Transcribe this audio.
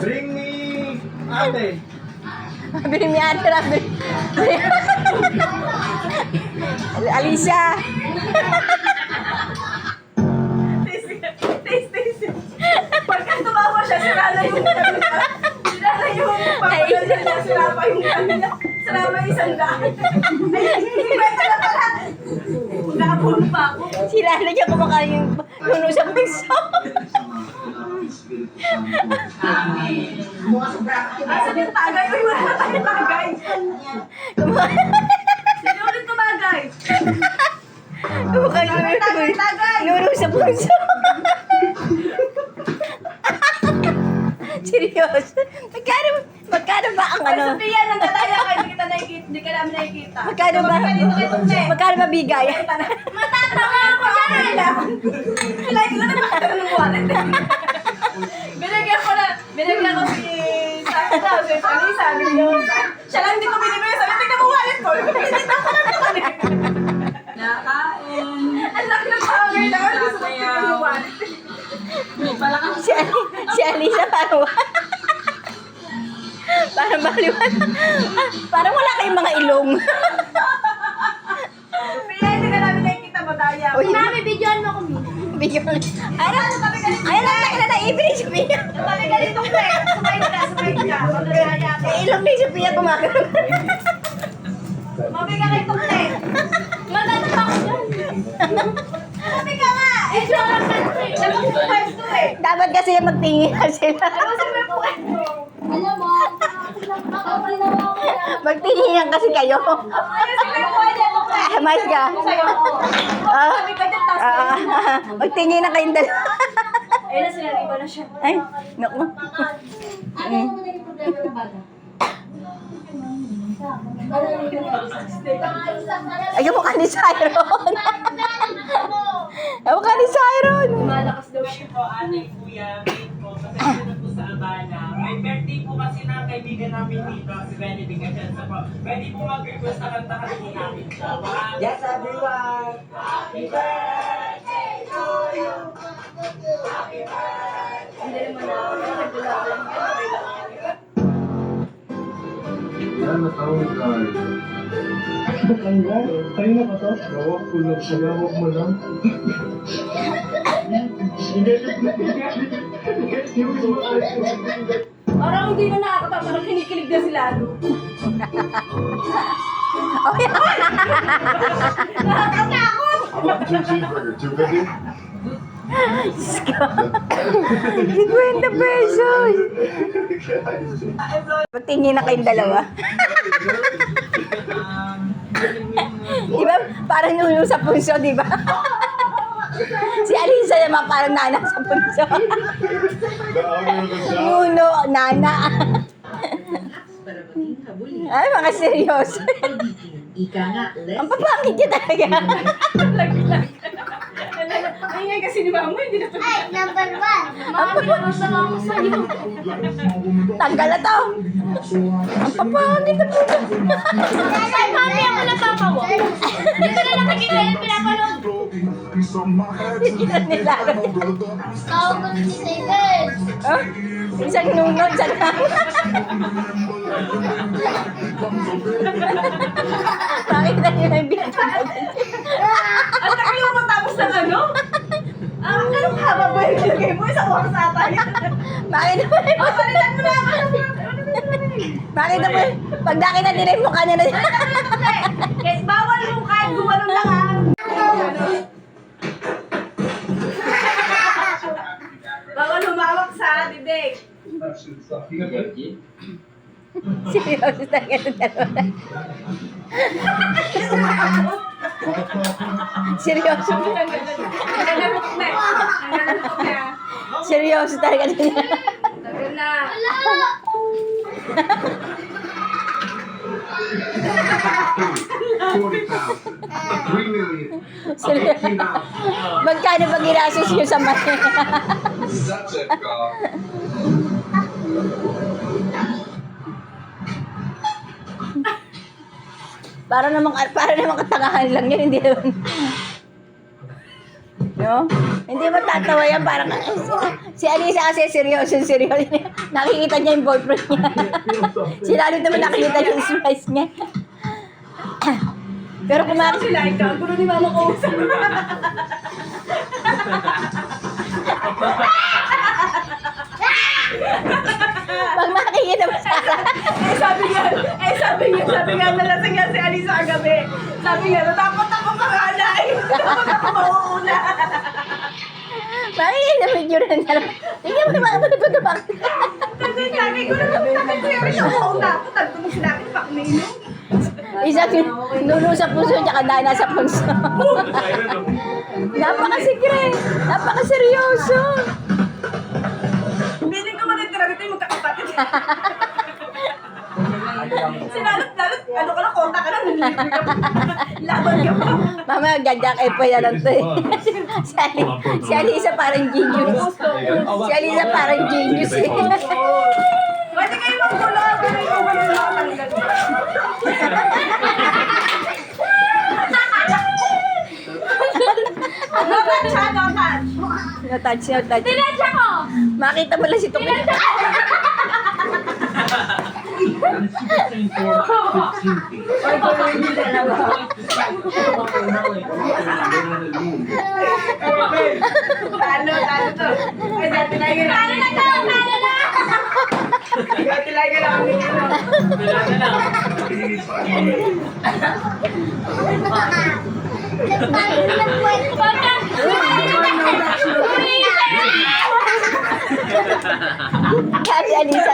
Bring me ate. Bring me ate na. Alicia. Taste. Pagka tumawa siya, sira na yung papagal niya, sira pa yung kanila. Sira pa yung isang daan. Ay, kwenta na pala. Nakapuno pa ako. Sila na niya kumakain yung puno sa piso. Asan yung tagay? Uy, wala na tayong tagay. Sino ulit tumagay? Kumakain yung puno sa puso. Seryoso? Magkano ba ang Ay, ano? Sophia, nang kataya ka, hindi kita nakikita, hindi ka namin nakikita. Magkano ba? Dito kay Tukle. Magkano mabigay? Matatama ako dyan! Like ko na nakita ng wallet. Binigyan ko si Saka daw, si Sally, sabi niyo. Siya lang hindi ko binibigyan, sabi, tignan mo wallet ko. Pinita ko lang naman eh. Nakain. Ang laki ng power na, gusto ko tignan yung wallet. Si Alisa parang maliwan. Parang wala kayong mga ilong. Sophia, hindi ka namin nakikita, madaya. Uy, Mami, videoan mo kami. bigyan mo. Ayun lang na naibig ni Sophia. Sabi ka dito, Tukle. Sumayin ka. Madaya ka. Eh, ilong ni Sophia kumakaroon. Mami ka kay Tukle. Matatapa ko dyan. Mami ka nga. Eh, siya lang Dapat mo pwesto eh. Dapat kasi magtingin na sila. Dapat mo pwesto. Alam mo, ako ginawa ko yan. Magtingin kasi kayo. Ayun, sige po, niya, Tukle. Mais ka. Sa'yo. Ah, Sabi ka dyan, tapos magtingin na kayong dalawa. ayun na sila, iba na siya. Ay, naku. Ano yung naging problema ng bata? Ano yung Ay, mukha ni Cyron. Ay, mukha ni Cyron. Malakas daw siya. Po, ate, kuya, mate ko, kasi na po sa Abana. May birthday po kasi ng kaibigan namin dito, si Benedict Atienza po. Pwede po mag-request na kanta kasi po namin siya. Yes, everyone! Happy birthday to you! Hindi naman ako. Nagdala ko lang. Yan, natawag tayo. Tayo na ka to? Gawak ko lang siya. Gawak mo lang. Parang hindi na nakakatawa. Parang kinikilig na sila. Nakakatakot! Two cheeseburger, 250? 50 pesos. Magtingin na kayong dalawa. Diba? Parang nuno sa punso, diba? Si Alisa naman parang nana sa punso. Nuno, nana. Ay, mga seryoso. Ika nga, Ang papangit niya talaga. Ay, kasi ni Mama, hindi na Ay, number 1. Mami, nabasama ako sa'yo. Tanggal na to. Ang papangit na po. Ay, mami, ako natatawa. Dito na nakikita yung pinapanood. Hindi na nilalagay. Tawag ko si David. Oh, isang nunod sa lang. Bakit na yun ang binatid? Ang tagal mo matapos ng ano? Anong haba ba yung nilagay mo? Isang oras ata yun. Bakit naman? Palitan mo na ako. Bakit naman? Pag nakita nila yung mukha niya na Guys, bawal yung kahit gumalong lang ha. Bawal humawak sa bibig. seryoso talaga ng dalawa. Seryoso. Nanganamok na. Nanganamok na. Seryoso talaga ng Tagal na. Wala. 40,000. 3 million. Seryoso. Magkano ba ginasos nyo sa mali? That's it, God. para namang katangahan lang yan, hindi naman. No? Hindi mo tatawa yan, parang Si Alisa kasi seryoso. Nakikita niya yung boyfriend niya. Si Lalo naman nakikita niya yung spice niya. Pero kumakita Sila, ikaw. Gulo ni mama ko. pag makikita mo sa sabi niya, nalasing nga si Alisa kagabi. Sabi niya, natakot ako pangalay. Takot ako mauuna. makikita mo yung jura na lang. Tingnan mo naman ako na bakit. Kasi sabi ko na sabi ko yung mauuna ako. Tagpo mo sinabi, pakmino. Isa nuno sa puso tsaka dana sa puso. Napaka-secret. Napaka-seryoso. Piling ko matitira dito yung magkakapatid. Sinalot, ano ka lang, konta ka lang. Laban ka pa. Mama, ganyan kay Poy na lang to eh. Si Alisa parang genius. Si Alisa parang genius eh. Pwede kayo magkulo. Pwede kayo magkulo. No touch ha, no touch. No touch. Tinadya ko! Makita mo lang si Tuki. Talo to. Ay, dati na yun. Talo na to! Talo na! Dati lang yun ang nila. Kaya si Alisa.